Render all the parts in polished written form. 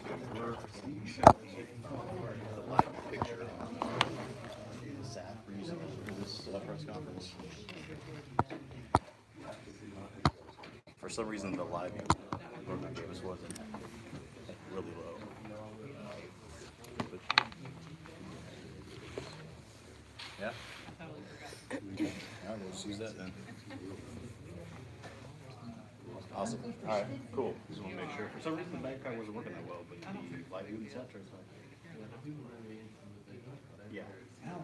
The live picture is that we're using for this press conference. For some reason, the live program gave us wasn't really low. But, yeah. All right, let's use that then. Awesome. All right, cool. Just want to make sure. For some reason, the backpack wasn't working that well, but the live view and center is like. Yeah.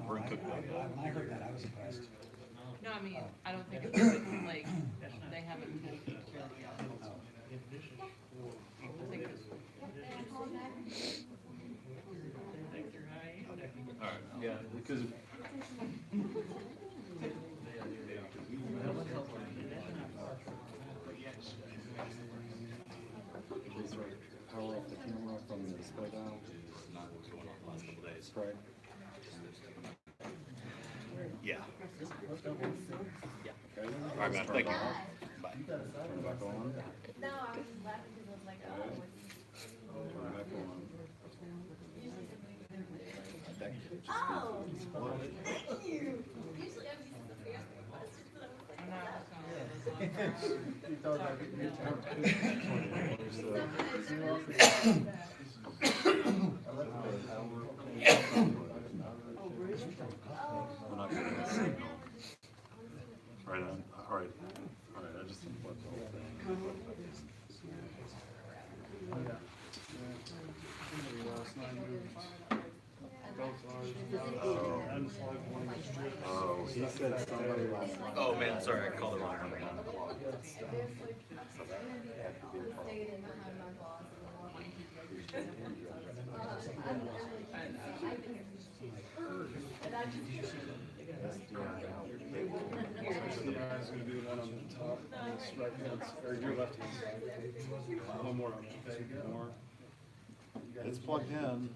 We're in Cookville. When I heard that, I was impressed. No, I mean, I don't think it's like, they haven't told you. I think it's. All right. Yeah, because. Power off the camera from the display dial, which is not what's going on the last couple days. Correct. Yeah. Yeah. All right, man. Thank you. Bye. Turn it back on. No, I was just laughing because I was like, oh. Turn it back on. Oh, thank you. Usually I'm used to the Facebook messages, but I was like, You thought about getting your We're not getting a signal. Right on. All right. All right. I just unplugged the whole thing. Oh, he said somebody last night. Oh man, sorry, I called the wrong number. The guy's gonna do one on the top, on this right hand, or your left hand side. One more, more. It's plugged in.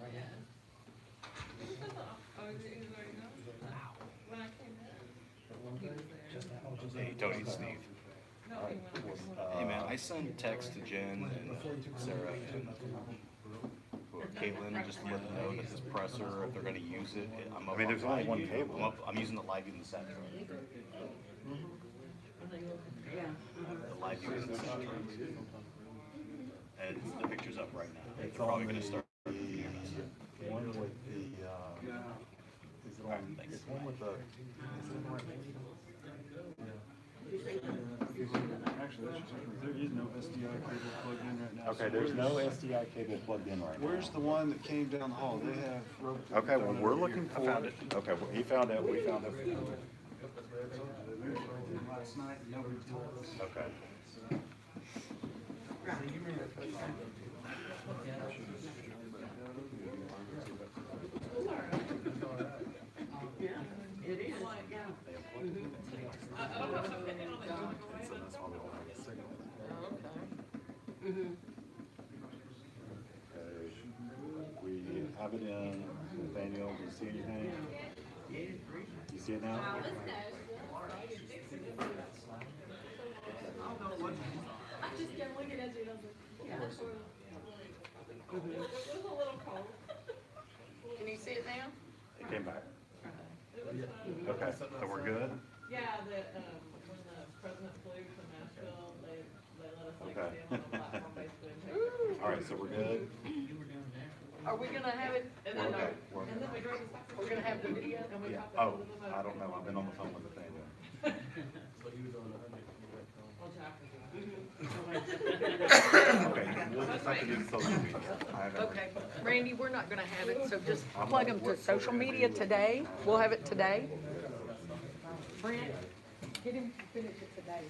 Hey, Tony, it's Steve. Hey man, I sent text to Jen and Sarah and Caitlin just to let them know that this presser, if they're gonna use it, I'm up. I mean, there's only one cable. I'm using the live view in the center. The live view in the center. And the picture's up right now. They're probably gonna start. One with the, is it on, it's one with the, Actually, that's just, there is no SDI cable plugged in right now. okay, So there's no where's- SDI cable plugged in right now. Where's the one that came down the hall? They have rope. Okay, well, we're looking for. I found it. Okay, well, he found it, we found it. Last night, nobody told us. Okay. It is. So that's why we don't have a signal. Okay, we have it in. Nathaniel, do you see anything? You see it now? I just kept looking at you and I was like, yeah, that's sort of. It was a little cold. Can you see it now? It came back. Okay, so we're good? Yeah, when the president flew from Nashville, they let us like Okay. stand on the platform basically and take All right, so we're good? Are we gonna have it, and then, Okay. we're gonna have the video? And we Yeah. talk about Oh, it? I don't know. I've been on the phone with Nathaniel. Okay, we'll just have to do social media. I haven't- Okay, Randy, we're not gonna have it, so just plug them to social media today. We'll have it today. Brent, get him to finish it today.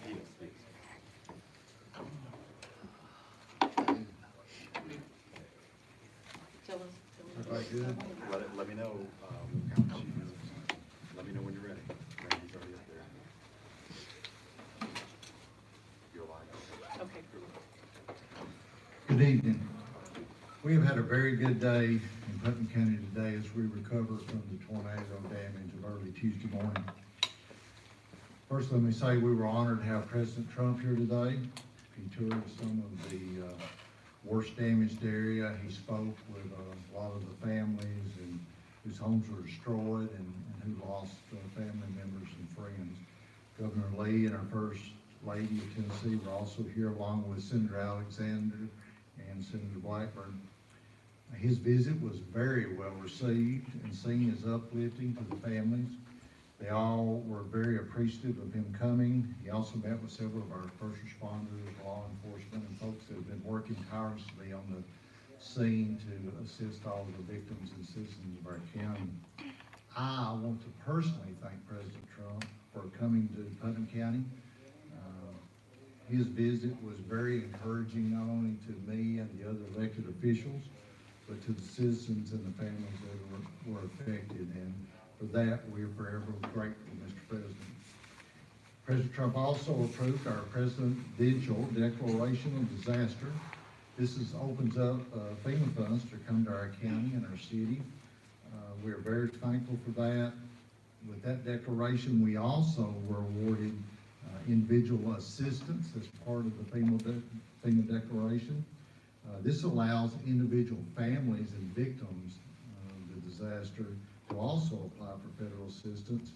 Tell us. Everybody good? Let me know, let me know when you're ready. Randy's already up there. You're live. Okay. Good evening. We have had a very good day in Putnam County today as we recover from the tornado damage of early Tuesday morning. First, let me say we were honored to have President Trump here today. He toured some of the worst damaged area. He spoke with a lot of the families and whose homes were destroyed and who lost family members and friends. Governor Lee and our First Lady of Tennessee were also here, along with Senator Alexander and Senator Blackburn. His visit was very well received and seen as uplifting to the families. They all were very appreciative of him coming. He also met with several of our first responders, law enforcement, and folks that have been working tirelessly on the scene to assist all of the victims and citizens of our county. I want to personally thank President Trump for coming to Putnam County. His visit was very encouraging, not only to me and the other elected officials, but to the citizens and the families that were affected. And for that, we are forever grateful, Mr. President. President Trump also approved our Presidential Declaration of Disaster. This opens up FEMA funds to come to our county and our city. We are very thankful for that. With that declaration, we also were awarded individual assistance as part of the FEMA declaration. This allows individual families and victims of the disaster to also apply for federal assistance.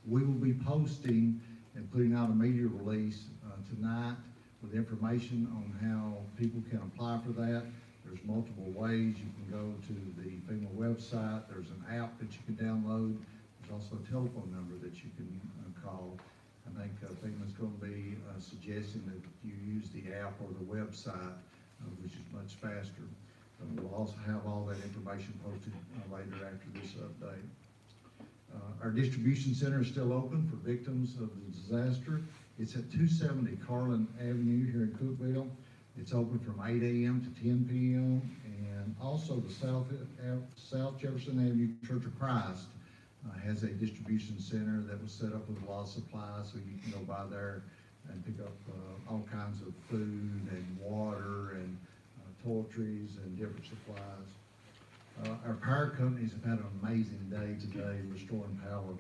We will be posting and putting out a media release tonight with information on how people can apply for that. There's multiple ways. You can go to the FEMA website. There's an app that you can download. There's also a telephone number that you can call. I think FEMA's going to be suggesting that you use the app or the website, which is much faster. We'll also have all that information posted later after this update. Our distribution center is still open for victims of the disaster. It's at 270 Carlin Avenue here in Cookeville. It's open from 8 a.m. to 10 p.m. And also the South Jefferson Avenue Church of Christ has a distribution center that was set up with a lot of supplies, so you can go by there and pick up all kinds of food and water and toiletries and different supplies. Our power companies have had an amazing day today restoring power.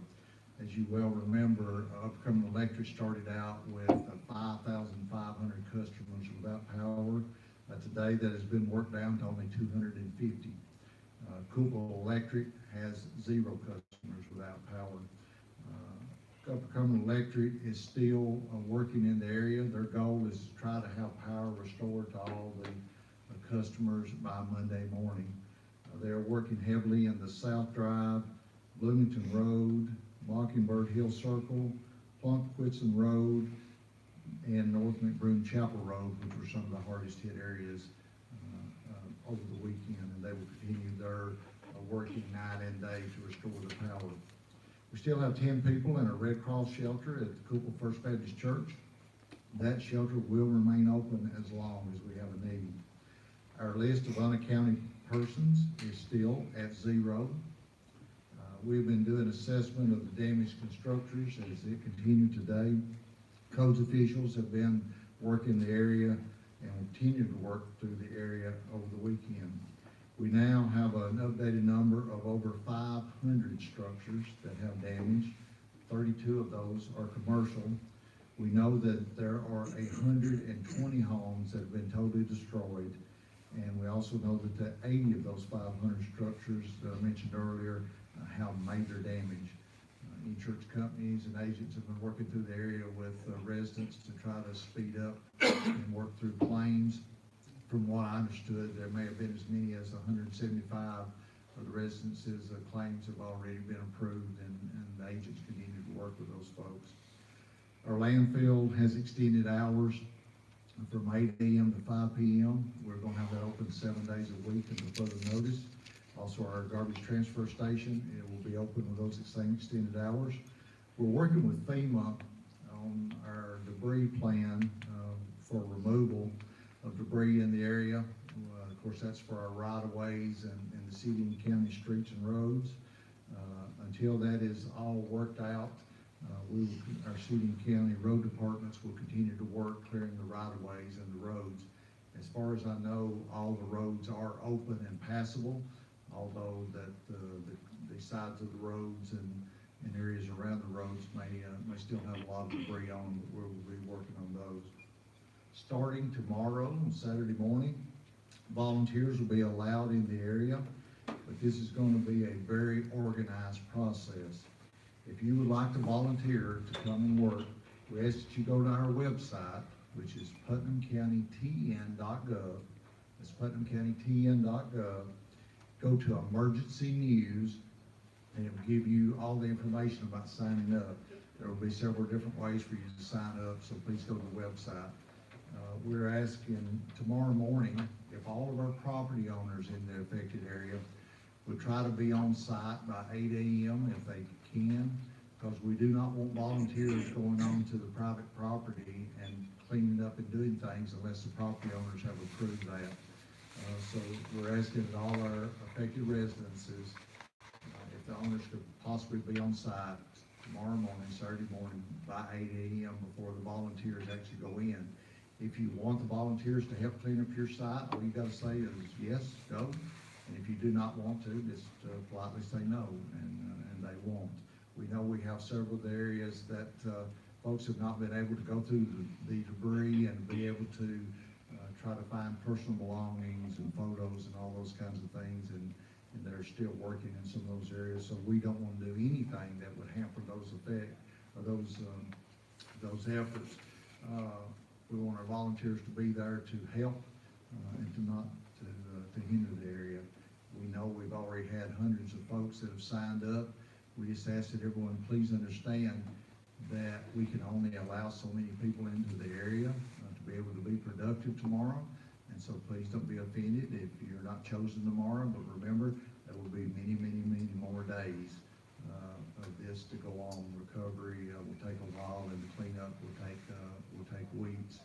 As you well remember, Upcoming Electric started out with 5,500 customers without power. Today that has been worked down to only 250. Cookeville Electric has 0 customers without power. Upcoming Electric is still working in the area. Their goal is to try to have power restored to all the customers by Monday morning. They are working heavily in the South Drive, Bloomington Road, Mockingbird Hill Circle, Plunkwitson Road, and North McBroom Chapel Road, which were some of the hardest hit areas over the weekend, and they will continue their working night and day to restore the power. We still have 10 people in a Red Cross shelter at the Cookeville First Baptist Church. That shelter will remain open as long as we have a need. Our list of unaccounted persons is still at 0. We've been doing assessment of the damaged constructors as it continued today. Codes officials have been working the area and will continue to work through the area over the weekend. We now have an updated number of over 500 structures that have damage. 32 of those are commercial. We know that there are 120 homes that have been totally destroyed. And we also know that 80 of those 500 structures that I mentioned earlier have major damage. Insurance companies and agents have been working through the area with residents to try to speed up and work through claims. From what I understood, there may have been as many as 175 of the residences' claims have already been approved, and the agents continue to work with those folks. Our landfill has extended hours from 8 a.m. to 5 p.m. We're going to have that open 7 days a week until further notice. Also, our garbage transfer station, it will be open with those same extended hours. We're working with FEMA on our debris plan for removal of debris in the area. Of course, that's for our right-of-ways and the city and county streets and roads. Until that is all worked out, our city and county road departments will continue to work clearing the right-of-ways and the roads. As far as I know, all the roads are open and passable, although that the sides of the roads and areas around the roads may still have a lot of debris on them, but we'll be working on those. Starting tomorrow, on Saturday morning, volunteers will be allowed in the area, but this is gonna be a very organized process. If you would like to volunteer to come and work, we ask that you go to our website, which is putnamcountytn.gov. That's putnamcountytn.gov. Go to emergency news, and it will give you all the information about signing up. There will be several different ways for you to sign up, so please go to the website. We're asking tomorrow morning if all of our property owners in the affected area would try to be on site by 8 a.m. if they can, because we do not want volunteers going on to the private property and cleaning up and doing things unless the property owners have approved that. So we're asking that all our affected residences, if the owners could possibly be on site tomorrow morning, Saturday morning, by 8 a.m. before the volunteers actually go in. If you want the volunteers to help clean up your site, all you gotta say is yes, go. And if you do not want to, just politely say no, and they won't. We know we have several areas that folks have not been able to go through the debris and be able to try to find personal belongings and photos and all those kinds of things, and they're still working in some of those areas. So we don't want to do anything that would hamper those efforts. We want our volunteers to be there to help and to not to hinder the area. We know we've already had hundreds of folks that have signed up. We just ask that everyone please understand that we can only allow so many people into the area to be able to be productive tomorrow. And so please don't be offended if you're not chosen tomorrow, but remember, there will be many, many, many more days of this to go on. Recovery will take a while, and the cleanup will take weeks.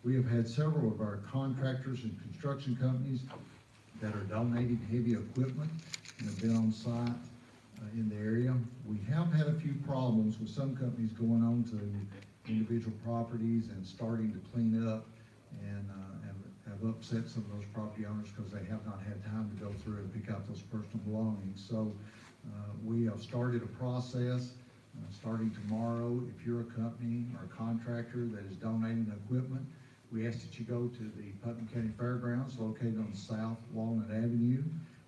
We have had several of our contractors and construction companies that are donating heavy equipment and have been on site in the area. We have had a few problems with some companies going on to individual properties and starting to clean up, and have upset some of those property owners because they have not had time to go through and pick out those personal belongings. So we have started a process starting tomorrow. If you're a company or a contractor that is donating equipment, we ask that you go to the Putnam County Fairgrounds located on South Walnut Avenue.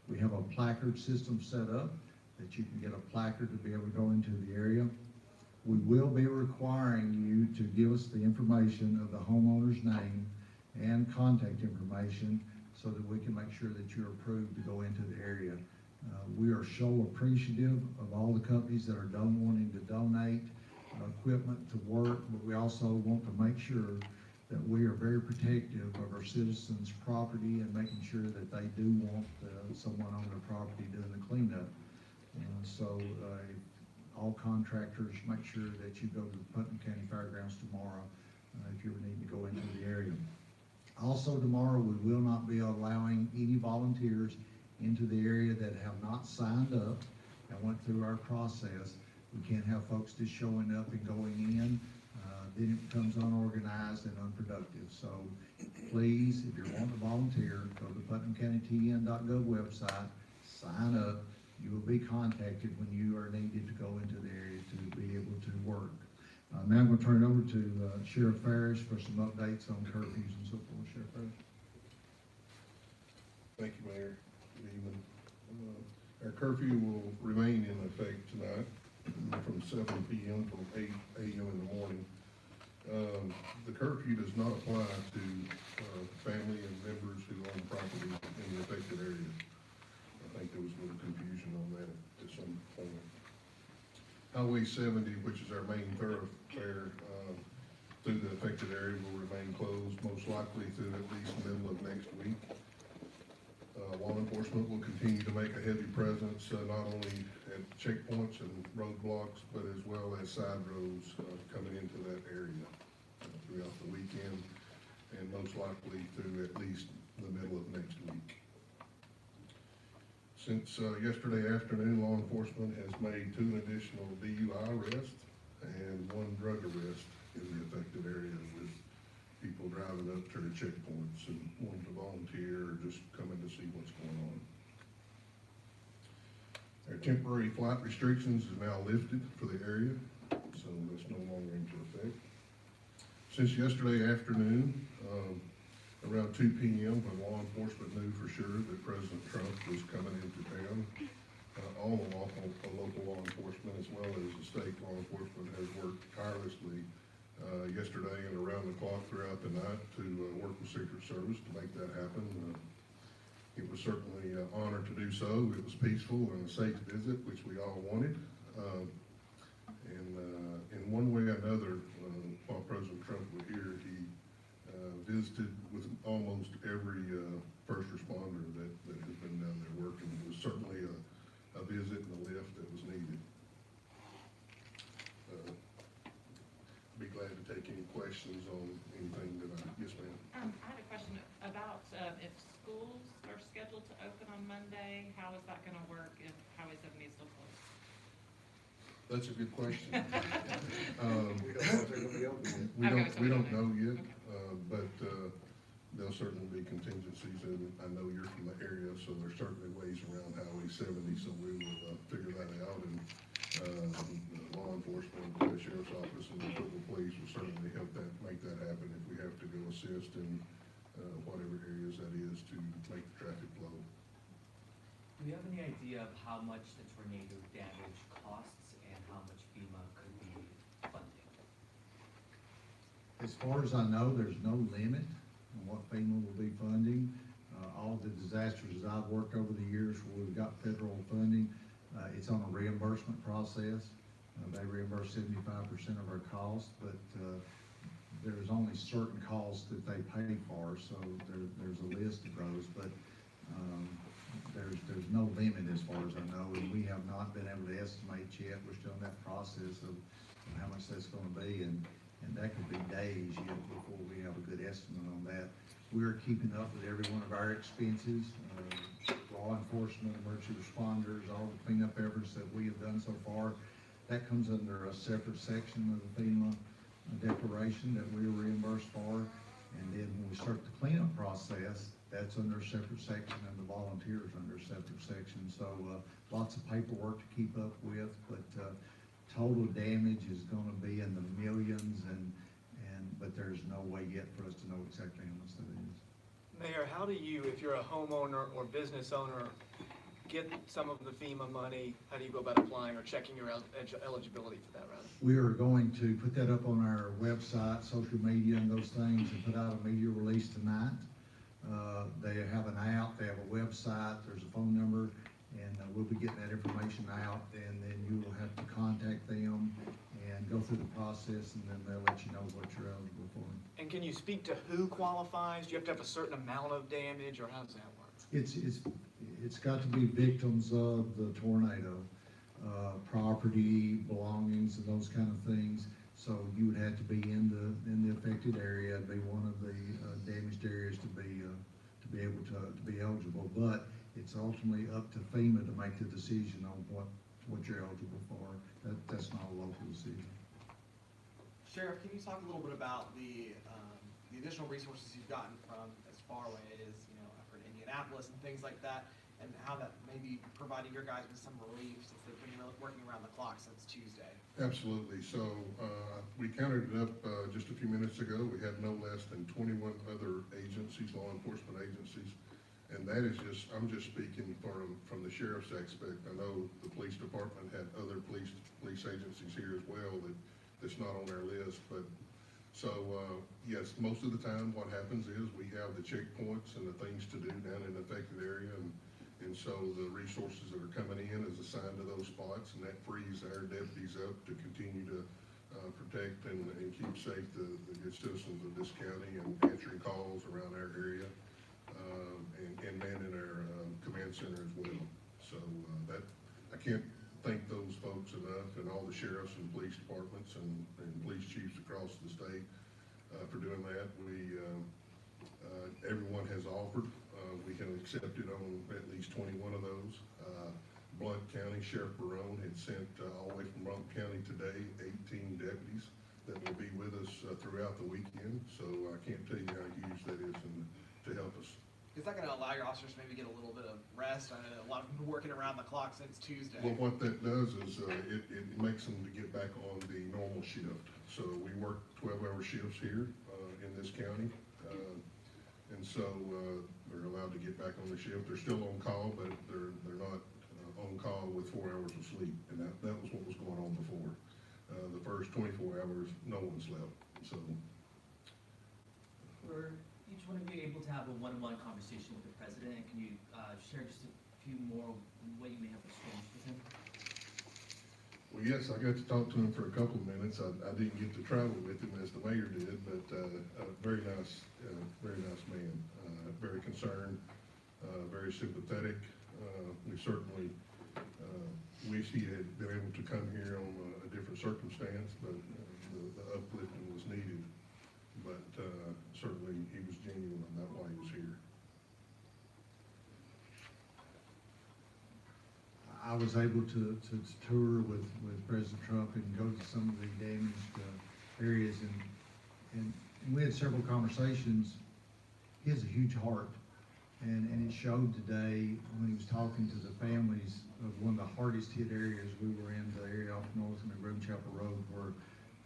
We have a placard system set up that you can get a placard to be able to go into the area. We will be requiring you to give us the information of the homeowner's name and contact information so that we can make sure that you're approved to go into the area. We are so appreciative of all the companies that are wanting to donate equipment to work, but we also want to make sure that we are very protective of our citizens' property and making sure that they do want someone on their property doing the cleanup. So all contractors, make sure that you go to the Putnam County Fairgrounds tomorrow if you need to go into the area. Also tomorrow, we will not be allowing any volunteers into the area that have not signed up and went through our process. We can't have folks just showing up and going in. Then it becomes unorganized and unproductive. So please, if you're wanting to volunteer, go to the putnamcountytn.gov website, sign up. You will be contacted when you are needed to go into the area to be able to work. Now I'm going to turn it over to Sheriff Ferris for some updates on curfews and so forth. Sheriff Ferris. Thank you, Mayor. Good evening. Our curfew will remain in effect tonight from 7 p.m. till 8 a.m. in the morning. The curfew does not apply to family and members who own property in the affected areas. I think there was a little confusion on that at some point. Highway 70, which is our main thoroughfare through the affected area, will remain closed most likely through at least the middle of next week. Law enforcement will continue to make a heavy presence not only at checkpoints and roadblocks, but as well as side roads coming into that area throughout the weekend, and most likely through at least the middle of next week. Since yesterday afternoon, law enforcement has made 2 additional DUI arrests and 1 drug arrest in the affected areas, with people driving up to the checkpoints and wanting to volunteer or just coming to see what's going on. Our temporary flight restrictions is now lifted for the area, so that's no longer into effect. Since yesterday afternoon, around 2 p.m. when law enforcement knew for sure that President Trump was coming into town. All the local law enforcement as well as the state law enforcement has worked tirelessly yesterday and around the clock throughout the night to work with Secret Service to make that happen. It was certainly an honor to do so. It was peaceful and a safe visit, which we all wanted. In one way or another, while President Trump was here, he visited with almost every first responder that has been down there working. It was certainly a visit and a lift that was needed. Be glad to take any questions on anything that yes ma'am. I had a question about, if schools are scheduled to open on Monday, how is that gonna work if Highway 70 is still closed? That's a good question. We don't know if they're gonna be open yet. We don't know yet, Okay. but there'll certainly be contingencies, and I know you're from the area, so there's certainly ways around Highway 70, so we will figure that out, and the law enforcement, the sheriff's office, and the local police will certainly help make that happen if we have to go assist in whatever areas that is to make the traffic flow. Do you have any idea of how much the tornado damage costs and how much FEMA could be funding? As far as I know, there's no limit on what FEMA will be funding. All the disasters that I've worked over the years where we've got federal funding, it's on a reimbursement process. They reimburse 75% of our costs, but there's only certain costs that they pay for, so there's a list of those, but there's no limit as far as I know, and we have not been able to estimate yet. We're still in that process of how much that's gonna be, and that could be days yet before we have a good estimate on that. We're keeping up with every one of our expenses, law enforcement, emergency responders, all the cleanup efforts that we have done so far. That comes under a separate section of the FEMA declaration that we are reimbursed for. And then when we start the cleanup process, that's under a separate section, and the volunteers under a separate section. So lots of paperwork to keep up with, but total damage is gonna be in the millions, but there's no way yet for us to know exactly how much that is. Mayor, how do you, if you're a homeowner or business owner, get some of the FEMA money? How do you go about applying or checking your eligibility for that, rather? We are going to put that up on our website, social media and those things, and put out a media release tonight. They have an app, they have a website, there's a phone number, and we'll be getting that information out, and then you will have to contact them and go through the process, and then they'll let you know what you're eligible for. And can you speak to who qualifies? Do you have to have a certain amount of damage, or how does that work? It's got to be victims of the tornado, property, belongings, and those kind of things. So you would have to be in the affected area, be one of the damaged areas to be able to be eligible. But it's ultimately up to FEMA to make the decision on what you're eligible for. That's not a local decision. Sheriff, can you talk a little bit about the additional resources you've gotten from as far away as, for Indianapolis and things like that, and how that may be providing your guys with some relief since they've been working around the clock since Tuesday? Absolutely. So we counted it up just a few minutes ago. We had no less than 21 other agencies, law enforcement agencies, and that is I'm just speaking from the sheriff's aspect. I know the police department had other police agencies here as well that's not on our list, but so yes, most of the time what happens is we have the checkpoints and the things to do down in the affected area, and so the resources that are coming in is assigned to those spots, and that frees our deputies up to continue to protect and keep safe the good citizens of this county, and answering calls around our area, and manning our command center as well. So that I can't thank those folks enough, and all the sheriffs and police departments and police chiefs across the state for doing that. Everyone has offered. We have accepted on at least 21 of those. Blount County Sheriff Barone had sent all the way from Blount County today 18 deputies that will be with us throughout the weekend. So I can't tell you how huge that is to help us. Is that going to allow your officers to maybe get a little bit of rest? I know a lot of them been working around the clock since Tuesday. Well, what that does is it makes them to get back on the normal shift. So we work 12-hour shifts here in this county. And so, they're allowed to get back on the shift. They're still on call, but they're not on call with 4 hours of sleep. And that was what was going on before. The first 24 hours, no one slept, so. Were each one of you able to have a one-on-one conversation with the president, and can you share just a few more what you may have exchanged with him? Well, yes, I got to talk to him for a couple of minutes. I didn't get to travel with him as the mayor did, but, very nice man, very concerned, very sympathetic. We certainly, wish he had been able to come here on a different circumstance, but, the uplifting was needed. But, certainly he was genuine on that while he was here. I was able to tour with President Trump and go to some of the damaged areas, and we had several conversations. He has a huge heart, and it showed today when he was talking to the families of one of the hardest hit areas. We were in the area off north in the Green Chapel Road where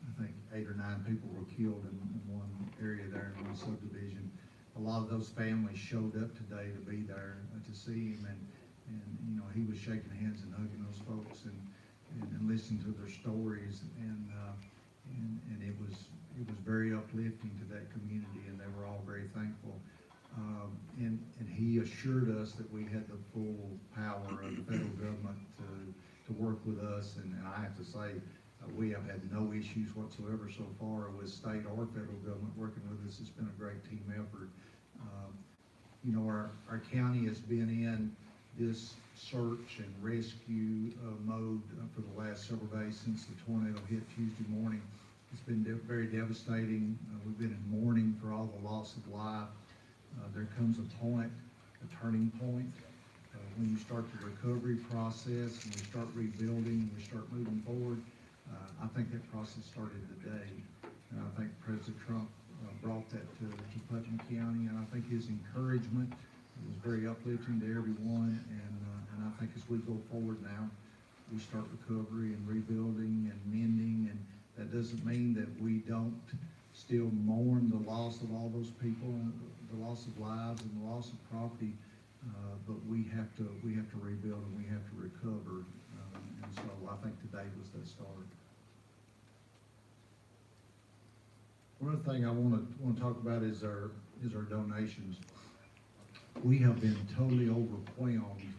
I think 8 or 9 people were killed in one area there in one subdivision. A lot of those families showed up today to be there to see him, and you know, he was shaking hands and hugging those folks and listening to their stories, and it was very uplifting to that community, and they were all very thankful. And he assured us that we had the full power of the federal government to work with us, and I have to say, we have had no issues whatsoever so far with state or federal government working with us. It's been a great team effort. You know, our county has been in this search and rescue mode for the last several days since the tornado hit Tuesday morning. It's been very devastating. We've been in mourning for all the loss of life. There comes a point, a turning point, when you start the recovery process and we start rebuilding and we start moving forward. I think that process started today, and I think President Trump brought that to Putnam County, and I think his encouragement was very uplifting to everyone, and I think as we go forward now, we start recovery and rebuilding and mending, and that doesn't mean that we don't still mourn the loss of all those people, and the loss of lives and the loss of property, but we have to rebuild and we have to recover, and so I think today was that start. One other thing I want to talk about is our donations. We have been totally overwhelmed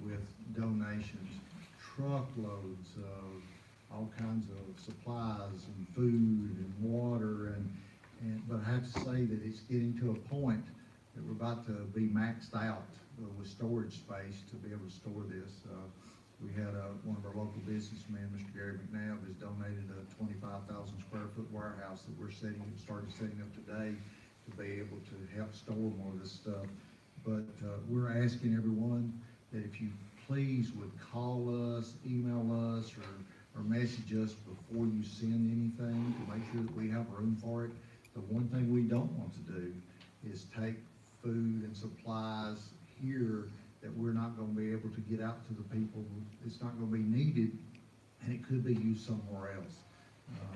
with donations, truckloads of all kinds of supplies and food and water, but I have to say that it's getting to a point that we're about to be maxed out with storage space to be able to store this. We had one of our local businessmen, Mr. Gary McNabb, has donated a 25,000 square foot warehouse that we're started setting up today to be able to help store more of this stuff. But we're asking everyone that if you please would call us, email us, or message us before you send anything to make sure that we have room for it. The one thing we don't want to do is take food and supplies here that we're not going to be able to get out to the people. It's not going to be needed, and it could be used somewhere else.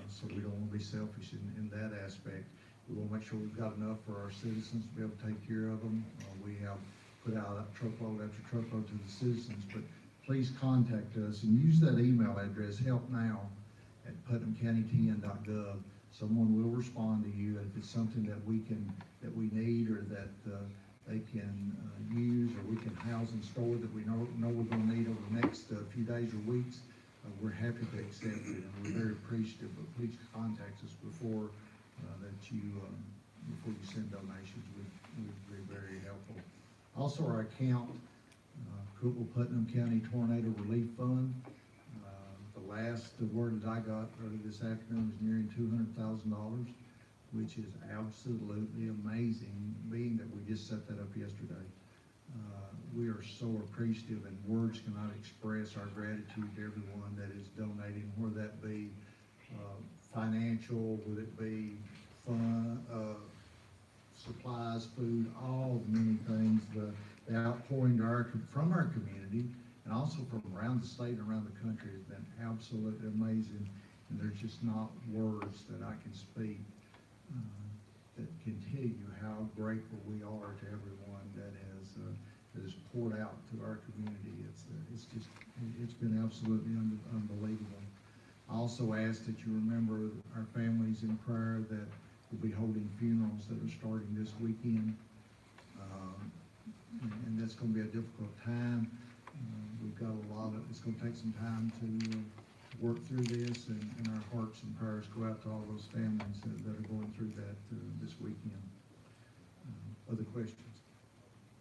So we don't want to be selfish in that aspect. We want to make sure we've got enough for our citizens to be able to take care of them. We have put out truckload after truckload to the citizens, but please contact us and use that email address, helpnow@putnamcounty10.gov. Someone will respond to you if it's something that we need, or that they can use, or we can house and store that we know we're going to need over the next few days or weeks. We're happy to accept it, and we're very appreciative. But please contact us before you send donations. Would be very helpful. Also, our account, Putnam County Tornado Relief Fund. The last word that I got early this afternoon was nearing $200,000, which is absolutely amazing, being that we just set that up yesterday. We are so appreciative, and words cannot express our gratitude to everyone that is donating, whether that be financial, whether it be fun, supplies, food, all the many things, the outpouring from our community, and also from around the state and around the country has been absolutely amazing, and there's just not words that I can speak. that can tell you how grateful we are to everyone that has poured out to our community. It's been absolutely unbelievable. I also ask that you remember our families in prayer that will be holding funerals that are starting this weekend. And that's going to be a difficult time. We've got it's going to take some time to work through this, and our hearts and prayers go out to all those families that are going through that this weekend. Other questions?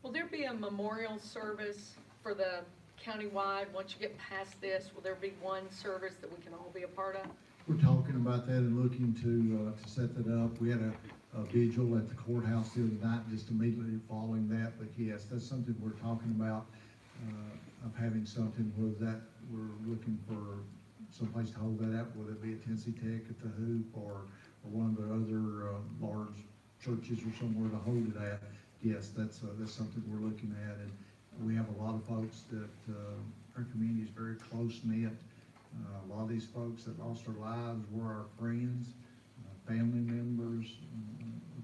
Will there be a memorial service for the countywide, once you get past this, will there be one service that we can all be a part of? We're talking about that and looking to set that up. We had a vigil at the courthouse the other night, just immediately following that, but yes, that's something we're talking about, of having something where that, we're looking for someplace to hold that at, whether it be at Tennessee Tech at the Hoop or one of the other large churches or somewhere to hold it at. Yes, that's something we're looking at, and we have a lot of folks that our community is very close-knit. A lot of these folks that lost their lives were our friends, family members,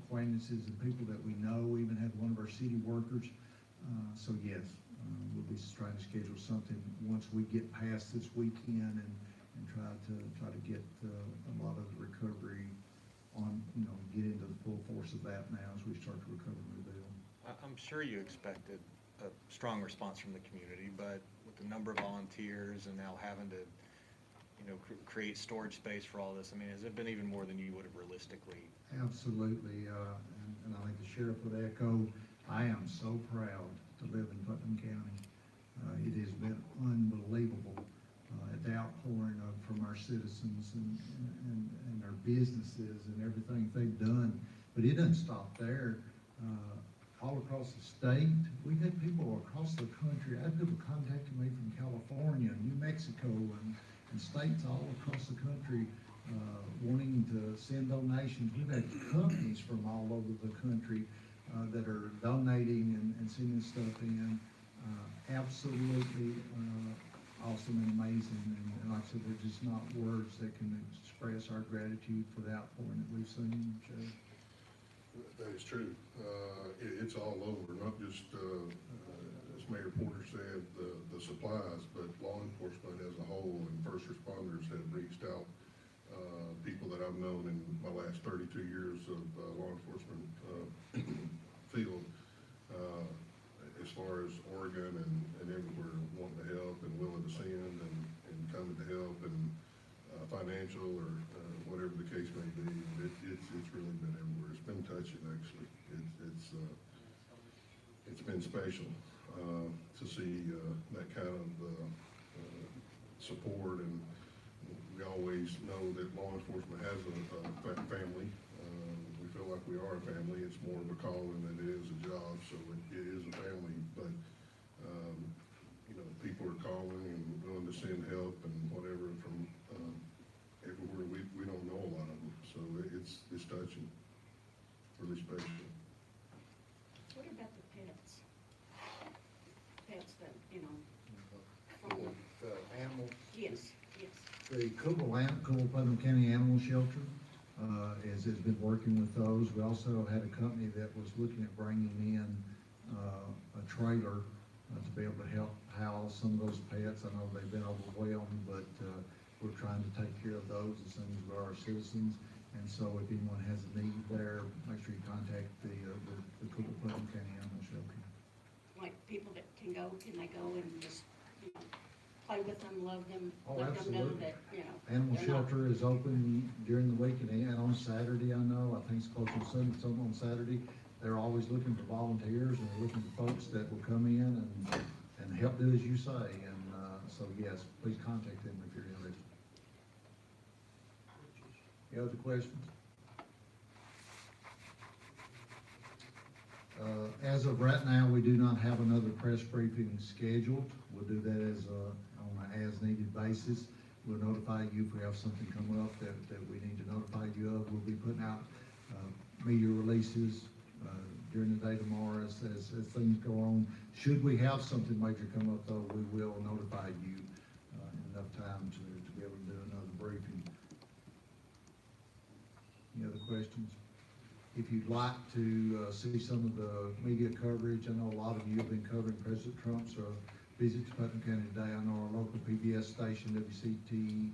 acquaintances, and people that we know. We even had one of our city workers. So yes, we'll be trying to schedule something once we get past this weekend and try to get a lot of the recovery on, get into the full force of that now as we start to recover and rebuild. I'm sure you expected a strong response from the community, but with the number of volunteers and now having to, create storage space for all this, I mean, has it been even more than you would have realistically? Absolutely, and I think the sheriff would echo, I am so proud to live in Putnam County. It has been unbelievable at the outpouring from our citizens and our businesses and everything they've done. But it doesn't stop there. All across the state, we had people across the country. I had people contacting me from California, New Mexico, and states all across the country wanting to send donations. We've had companies from all over the country that are donating and sending stuff in. Absolutely awesome and amazing. And like I said, there's just not words that can express our gratitude for the outpouring that we've seen. Jay. That is true. It's all over, not just, as Mayor Porter said, the supplies, but law enforcement as a whole and first responders have reached out. People that I've known in my last 32 years of law enforcement field, as far as Oregon and everywhere, wanting to help and willing to send and coming to help and financial or whatever the case may be. It's really been everywhere. It's been touching, actually. It's been special to see that kind of support, and we always know that law enforcement has a family. We feel like we are a family. It's more of a calling than it is a job, so it is a family. But people are calling and willing to send help and whatever from everywhere. We don't know a lot of them, so it's touching, really special. What about the pets? Pets that, The animals. yes. The Cookville Putnam County Animal Shelter has been working with those. We also had a company that was looking at bringing in a trailer to be able to help house some of those pets. I know they've been overwhelmed, but we're trying to take care of those as soon as we are our citizens. And so if anyone has a need there, make sure you contact the Cookville Putnam County Animal Shelter. Like people that can they go and just, play with them, love them, Oh, let them know absolutely. that, Animal they're not- shelter is open during the week and on Saturday, I know. I think it's close to something on Saturday. They're always looking for volunteers and looking for folks that will come in and help do as you say. And so yes, please contact them if you're interested. Any other questions? As of right now, we do not have another press briefing scheduled. We'll do that on an as-needed basis. We'll notify you if we have something come up that we need to notify you of. We'll be putting out media releases during the day tomorrow as things go on. Should we have something major come up, though, we will notify you in enough time to be able to do another briefing. Any other questions? If you'd like to see some of the media coverage, I know a lot of you have been covering President Trump's visit to Putnam County today. I know our local PBS station, WCT,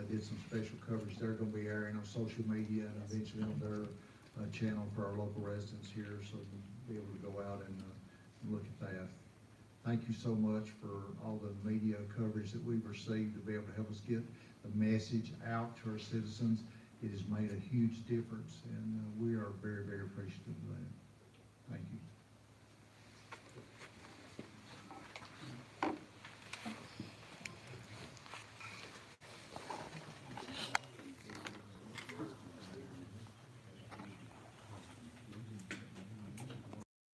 did some special coverage. They're going to be airing on social media and eventually on their channel for our local residents here, so we'll be able to go out and look at that. Thank you so much for all the media coverage that we've received to be able to help us get the message out to our citizens. It has made a huge difference, and we are very, very appreciative of that. Thank you.